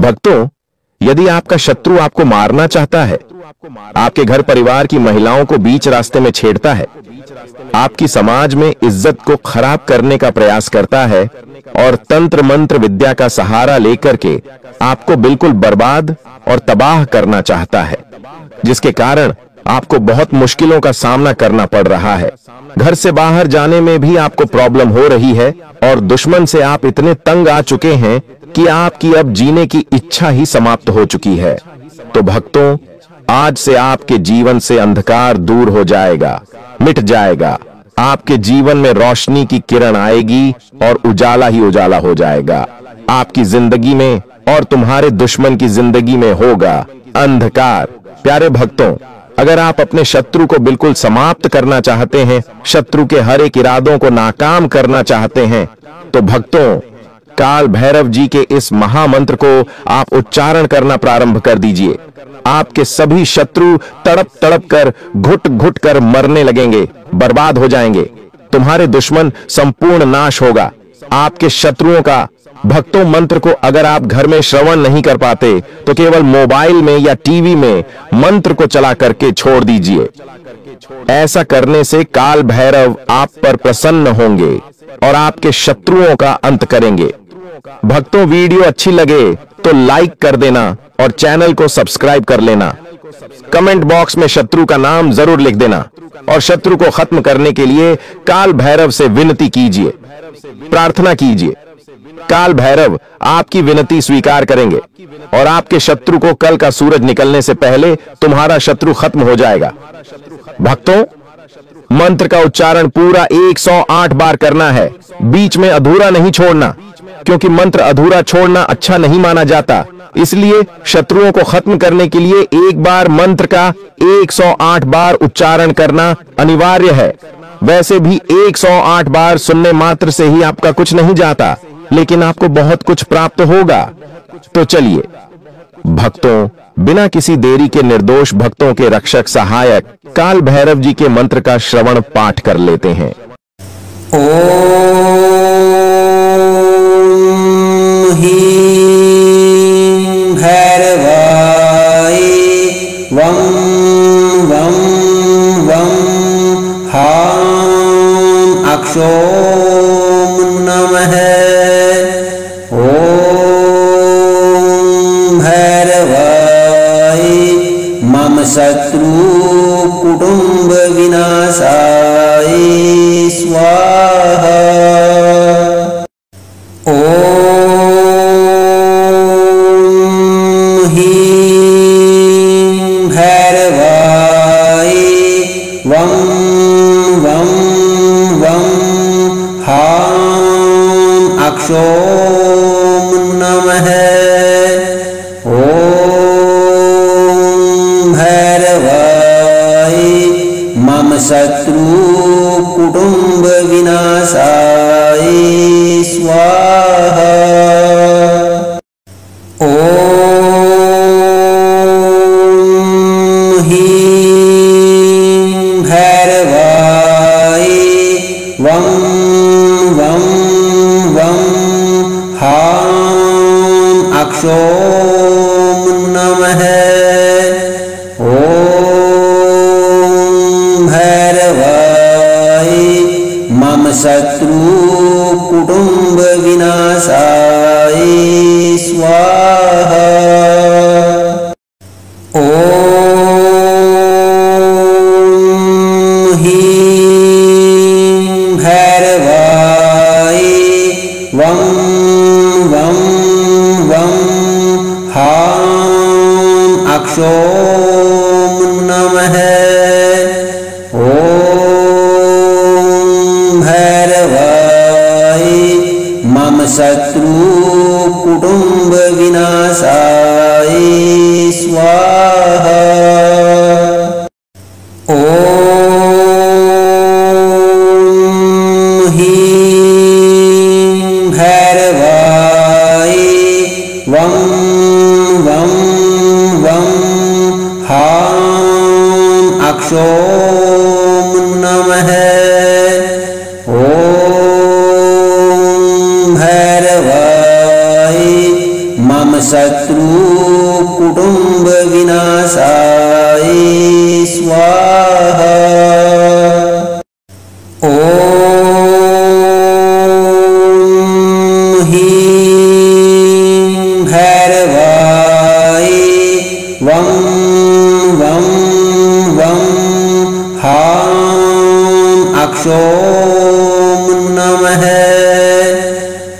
भक्तों, यदि आपका शत्रु आपको मारना चाहता है, आपके घर परिवार की महिलाओं को बीच रास्ते में छेड़ता है, आपकी समाज में इज्जत को खराब करने का प्रयास करता है और तंत्र मंत्र विद्या का सहारा लेकर के आपको बिल्कुल बर्बाद और तबाह करना चाहता है, जिसके कारण आपको बहुत मुश्किलों का सामना करना पड़ रहा है। घर से बाहर जाने में भी आपको प्रॉब्लम हो रही है और दुश्मन से आप इतने तंग आ चुके हैं कि आपकी अब जीने की इच्छा ही समाप्त हो चुकी है। तो भक्तों, आज से आपके जीवन से अंधकार दूर हो जाएगा, मिट जाएगा। आपके जीवन में रोशनी की किरण आएगी और उजाला ही उजाला हो जाएगा। आपकी जिंदगी में और तुम्हारे दुश्मन की जिंदगी में होगा अंधकार। प्यारे भक्तों, अगर आप अपने शत्रु को बिल्कुल समाप्त करना चाहते हैं, शत्रु के हर एक इरादों को नाकाम करना चाहते हैं, तो भक्तों, काल भैरव जी के इस महामंत्र को आप उच्चारण करना प्रारंभ कर दीजिए। आपके सभी शत्रु तड़प तड़प कर, घुट घुट कर मरने लगेंगे, बर्बाद हो जाएंगे। तुम्हारे दुश्मन संपूर्ण नाश होगा। आपके शत्रुओं का भक्तों मंत्र को अगर आप घर में श्रवण नहीं कर पाते तो केवल मोबाइल में या टीवी में मंत्र को चला करके छोड़ दीजिए। ऐसा करने से काल भैरव आप पर प्रसन्न होंगे और आपके शत्रुओं का अंत करेंगे। भक्तों, वीडियो अच्छी लगे तो लाइक कर देना और चैनल को सब्सक्राइब कर लेना। कमेंट बॉक्स में शत्रु का नाम जरूर लिख देना और शत्रु को खत्म करने के लिए काल भैरव से विनती कीजिए, प्रार्थना कीजिए। काल भैरव आपकी विनती स्वीकार करेंगे और आपके शत्रु को कल का सूरज निकलने से पहले तुम्हारा शत्रु खत्म हो जाएगा। भक्तों, मंत्र का उच्चारण पूरा 108 बार करना है, बीच में अधूरा नहीं छोड़ना, क्योंकि मंत्र अधूरा छोड़ना अच्छा नहीं माना जाता। इसलिए शत्रुओं को खत्म करने के लिए एक बार मंत्र का 108 बार उच्चारण करना अनिवार्य है। वैसे भी 108 बार सुनने मात्र से ही आपका कुछ नहीं जाता, लेकिन आपको बहुत कुछ प्राप्त होगा। तो चलिए भक्तों, बिना किसी देरी के निर्दोष भक्तों के रक्षक सहायक काल भैरव जी के मंत्र का श्रवण पाठ कर लेते हैं। ओम ह्रीं भैरवाय वं वं वं हां अक्षोम नमः। ओम भैरवाय मम शत्रु कुटुंब विनाशाय स्वाहा। ओम ह्रीं भैरवाय वं वं वं हां अक्षोम नमः। ओम भैरवाय मम शत्रु कुटुंब विनाशाय स्वाहा। ओम ह्रीं भैरवाय वं वं वं हां अक्षोम नमः। ओम भैरवाय मम शत्रु कुटुंब विनाशाय स्वाहा। ओम ह्रीं भैरवाय वं वं वं हां अक्षोम नमः। ओम भैरवाय मम शत्रु कुटुंब विनाशाय स्वाहा। ओम ह्रीं भैरवाय वं वं वं हां अक्षोम नमः। ओम भैरवाय मम शत्रु कुटुंब विनाशाय स्वाहा। ओम ह्रीं भैरवाय वं वं वं हां अक्षौं नमः।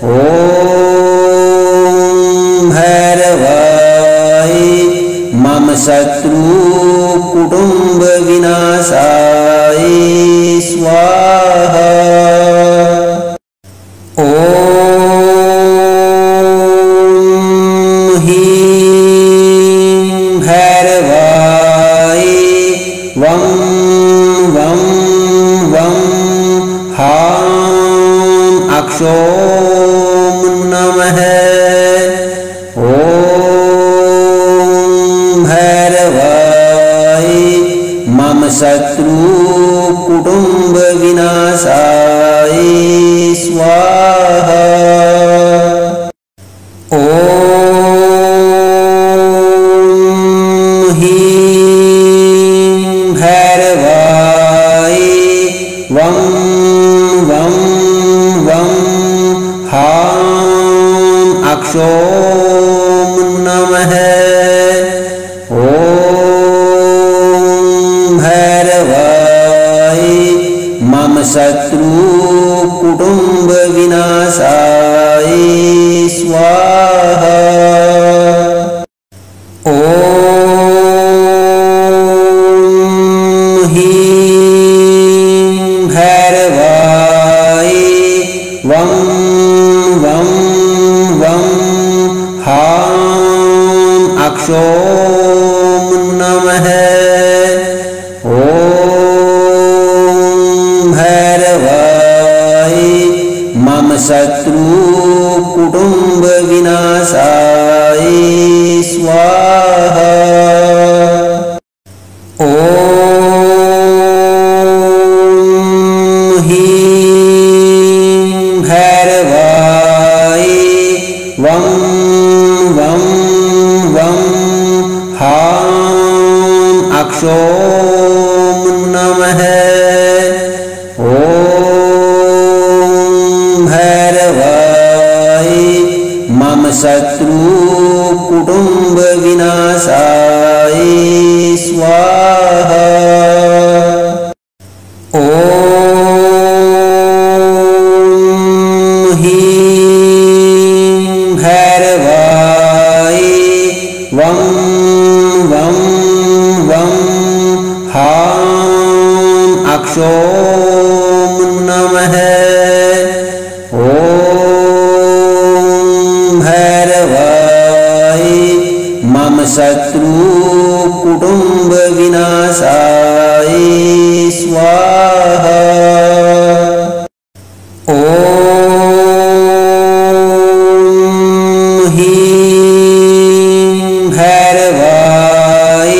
ओम भैरवाय मम शत्रु कुटुंब विनाशाय स्वाहा। ओम ह्रीं भैरवाय वं वं वं हां अक्षौं नमः। ओम भैरवाय मम शत्रु कुटुंब विनाशाय स्वाहा। ओम ह्रीं भैरवाय वं वं वं हां अक्षौं नमः। ओम भैरवाय मम शत्रु कुटुंब विनाशाय स्वाहा। ओम ह्रीं भैरवाय वं वं वं हां अक्षौं नमः। ओम भैरवाय मम शत्रु कुटुंब विनाशाय स्वाहा। ओम ह्रीं भैरवाय वं वं वं हां अक्षौं नमः। ओम भैरवाय मम शत्रु कुटुंब विनाशाय स्वाहा। ओम ह्रीं भैरवाय वं वं वं हां अक्षौं नमः। ओम भैरवाय मम शत्रु कुटुंब विनाशाय स्वाहा। ओम ह्रीं भैरवाय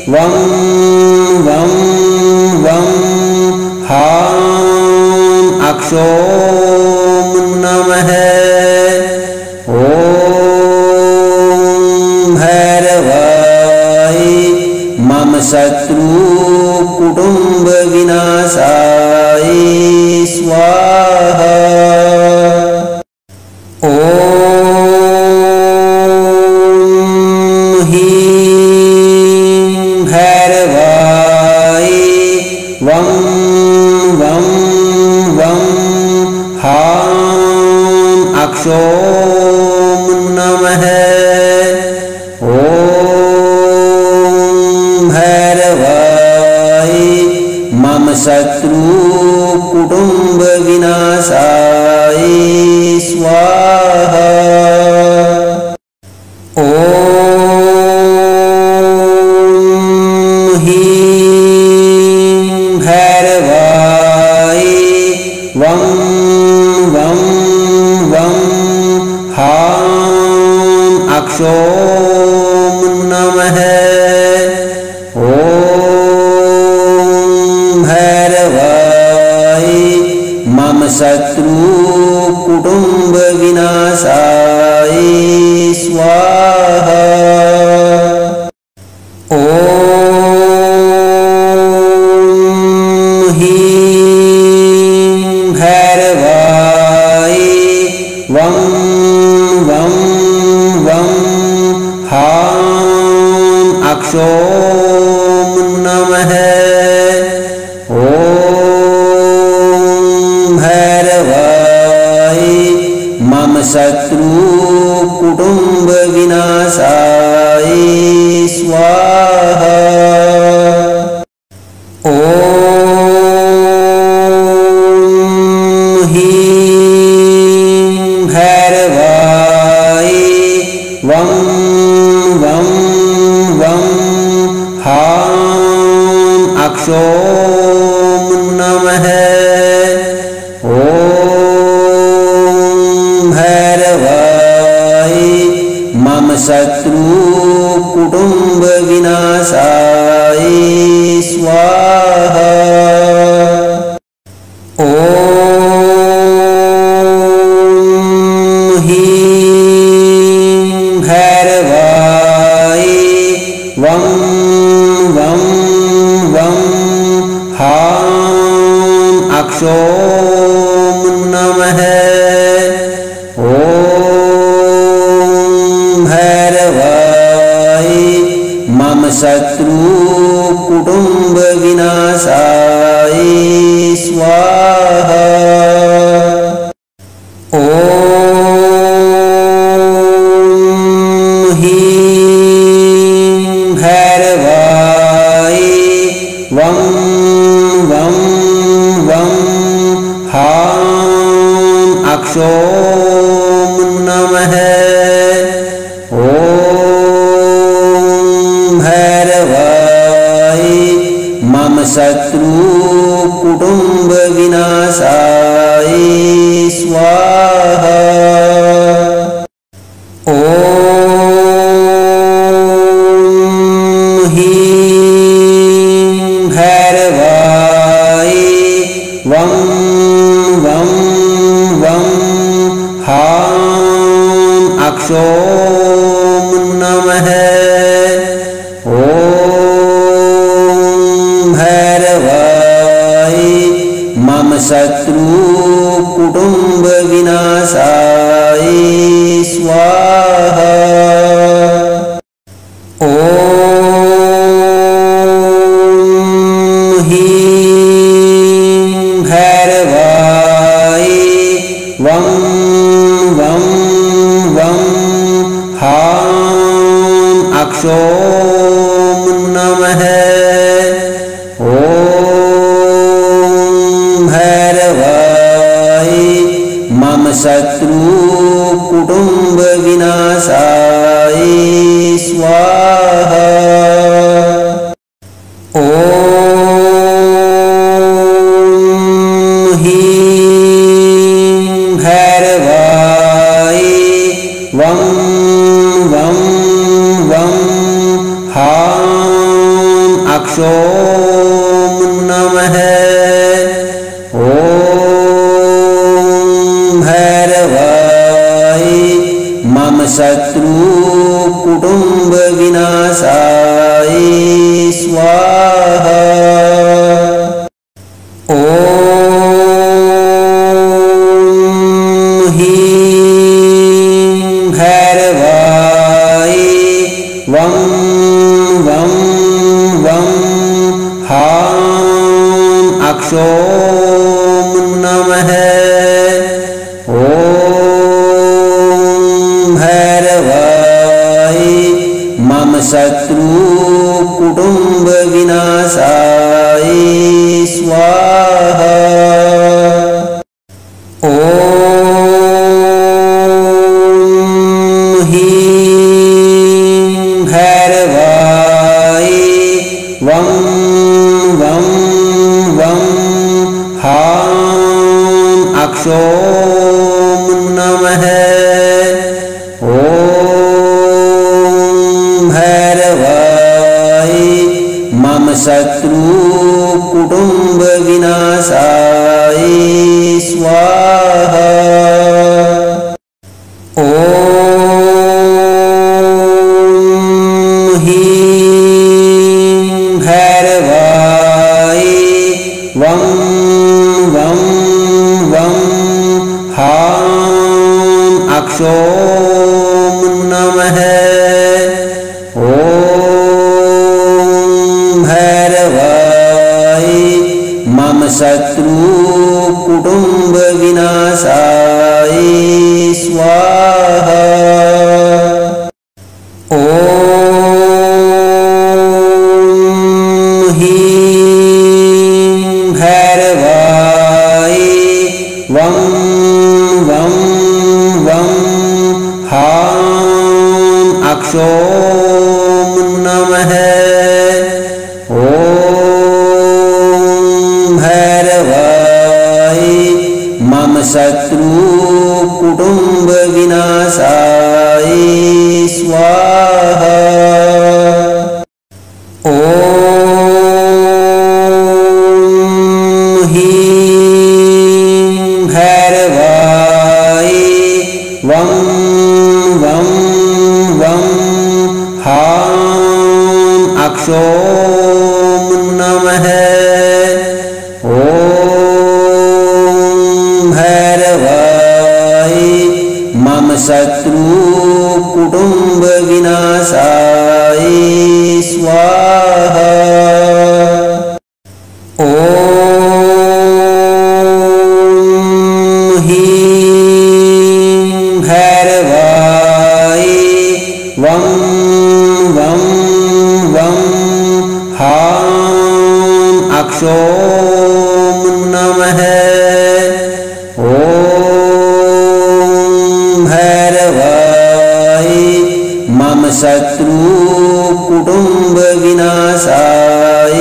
वं वं वं हां अक्षौं नमः। ओम भैरवाय मम शत्रु कुटुंब विनाशाय स्वाहा। ओम ह्रीं भैरवाय वं वं वं हां अक्षौं नमः। ओम भैरवाय मम शत्रु कुटुंब विनाशाय स्वाहा। ओम ह्रीं भैरवाय वं वं वं हां अक्षौं नमः। ओम भैरवाय मम शत्रु कुटुंब विनाशाय स्वाहा। वं वं वं हां अक्षों नमः। ॐ भैरवाय मम शत्रु कुटुंब विनाशाय स्वाहा। ॐ ह्रीं भैरवाय वं वं वं हां अक्षों नमः। ॐ भैरवाय मम शत्रु कुटुंब विनाशाय स्वाहा। ॐ ह्रीं भैरवाय वं वं वं हां अक्षों नमः। ॐ भैरवाय मम शत्रु कुटुंब विनाशाय स्वाहा। ॐ ह्रीं भैरवाय वं वं वं हां अक्षों नमः। ॐ भैरवाय मम शत्रु कुटुंब विनाशाय स्वाहा। ॐ ह्रीं भैरवाय वं वं वं हां अक्षों नमः। ॐ भैरवाय मम शत्रु कुटुंब विनाशाय स्वाहा। ॐ ह्रीं भैरवाय वं वं वं हां अक्षों नमः। ॐ भैरवाय मम शत्रु कुटुंब विनाशाय स्वाहा। ॐ ह्रीं भैरवाय वं वं वं हां अक्षों नमः। ॐ भैरवाय मम शत्रु कुटुंब विनाशाय स्वाहा। ॐ ह्रीं भैरवाय वं वं वं हां अक्षों नमः। ॐ भैरवाय मम शत्रु कुटुंब विनाशाय स्वाहा। ॐ ह्रीं भैरवाय वं वं वं हां अक्षों नमः। ॐ भैरवाय मम शत्रु कुटुंब विनाशाय स्वाहा। ॐ अक्षोम नमः। ॐ भैरवाय मम शत्रु कुटुंब विनाशाय स्वाहा। ॐ ह्रीं भैरवाय वं वं वं हां अक्षोम नमः। ॐ भैरवाय मम शत्रु कुटुंब विनाशाय स्वाहा। ॐ ह्रीं भैरवाय वं वं वं हां अक्षोम नमः। ॐ भैरवाय मम शत्रु कुटुंब विनाशाय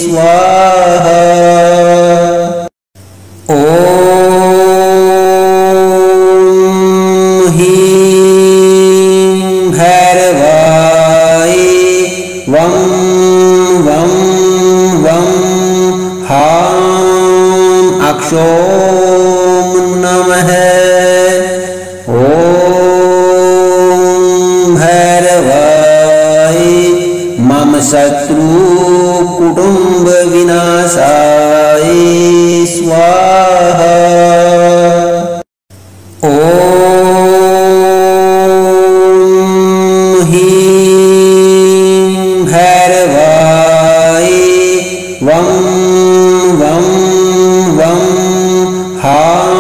स्वाहा। ॐ ह्रीं भैरवाय वं वं वं हां अक्षोम नमः। ॐ भैरवाय मम शत्रु कुटुंब विनाशाय स्वाहा। ॐ ह्रीं भैरवाय वं वं वं हां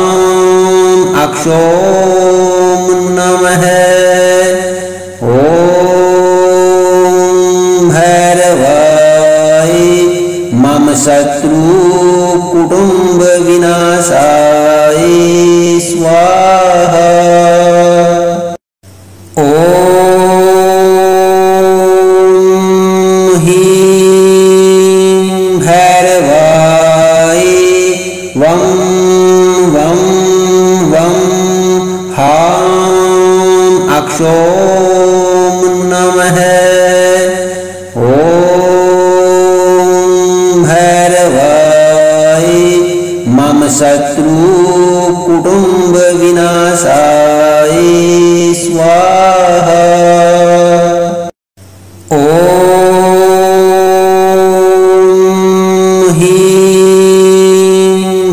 अक्षोम नमः। ॐ भैरवाय मम शत्रु कुटुंब विनाशाय स्वाहा। ॐ ह्रीं भैरवाय वं वं वं हां अक्षोम नमः। ॐ भैरवाय मम शत्रु कुटुंब विनाशाय स्वाहा। ॐ ह्रीं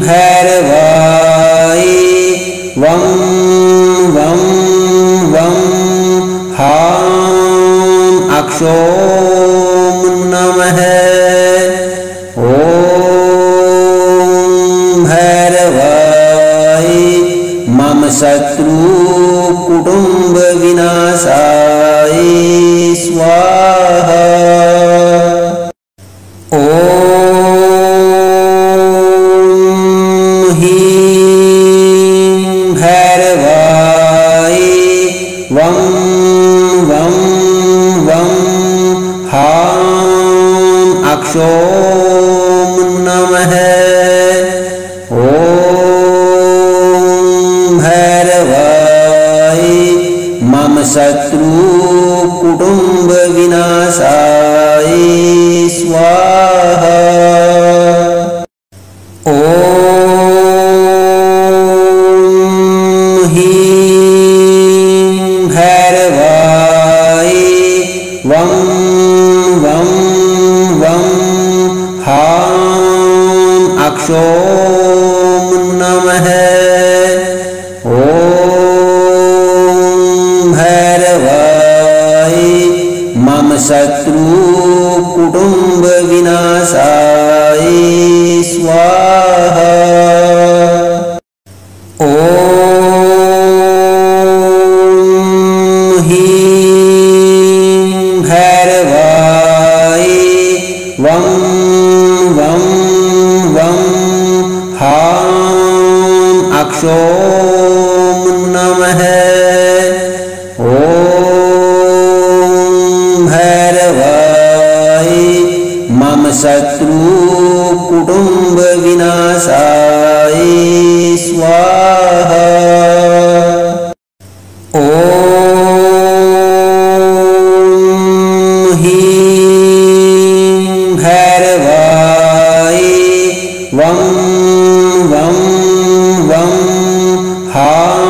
भैरवाय वं वं वं हां अक्षोम नमः। ॐ भैरवाय मम शत्रु कुटुंब विनाशाय स्वाहा। ॐ ह्रीं भैरवाय वं वं वं हां अक्षोम नमः। ॐ भैरवाय मम शत्रु कुटुंब विनाशाय स्वाहा। ॐ ह्रीं भैरवाय वं वं वं हां अक्षोम नमः। ॐ भैरवाय मम शत्रु कुटुंब विनाशाय स्वाहा। ॐ ह्रीं भैरवाय वं वं वं हां अक्षोम नमः। ॐ शत्रु कुटुंब विनाशाय स्वाहा। ओम ह्रीं भैरवाय वं वं वं हां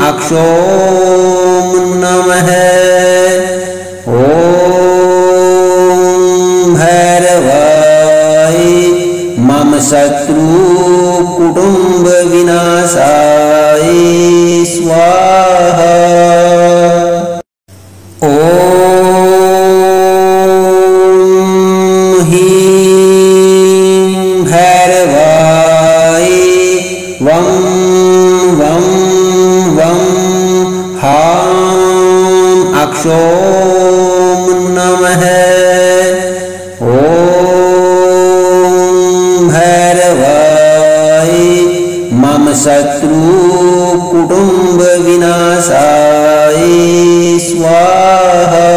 अक्षोम नमः। ओम भैरवाय मम शत्रु कुटुंब विनाशाय स्वाहा। ओम ह्रीं भैरवाय वं वं वं हां अक्षोम नमः। ओम भैरवाय मम शत्रु कुटुंब विनाशाय स्वाहा।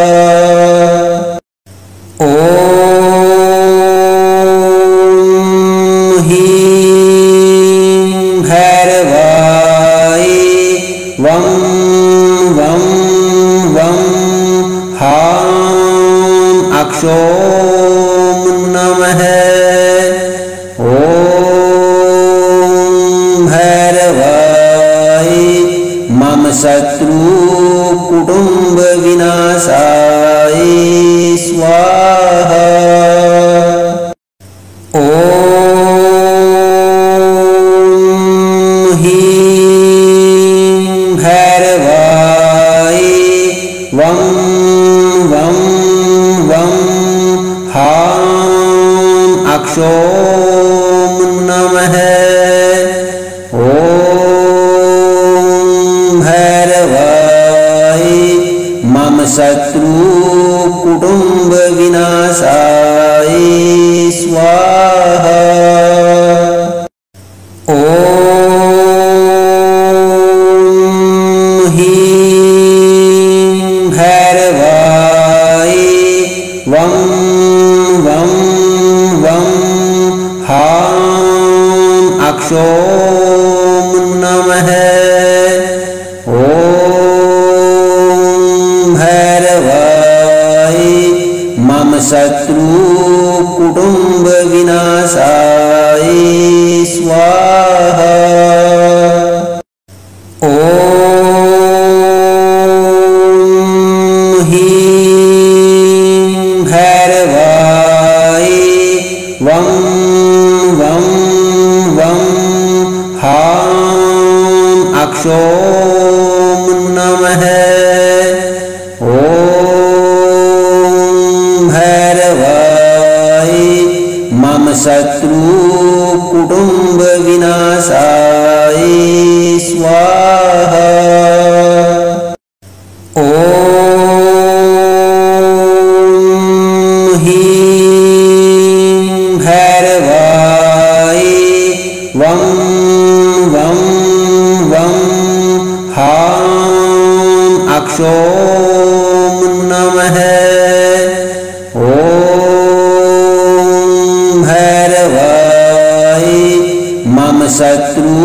ओम ह्रीं भैरवाय वं वं वं हां अक्षोम नमः। ओम भैरवाय मम शत्रु कुटुंब विनाशाय स्वाहा। ओम ह्रीं भैरवाय वं वं वं हां अक्षोम नमः। ओम भैरवाय मम शत्रु कुटुंब विनाशाय स्वाहा। ओम ह्रीं भैरवाय वं वं वं हां अक्षोम नमः। ओम भैरवाय मम शत्रु कुटुंब विनाशाय स्वाहा। ओम ह्रीं भैरवाय वं वं वं हां अक्षोम नमः। ओम भैरवाय मम शत्रु कुटुंब विनाशाय स्वाहा। ओम ह्रीं भैरवाय वं वं वं हां अक्षोम नमः। ओम भैरवाय मम शत्रु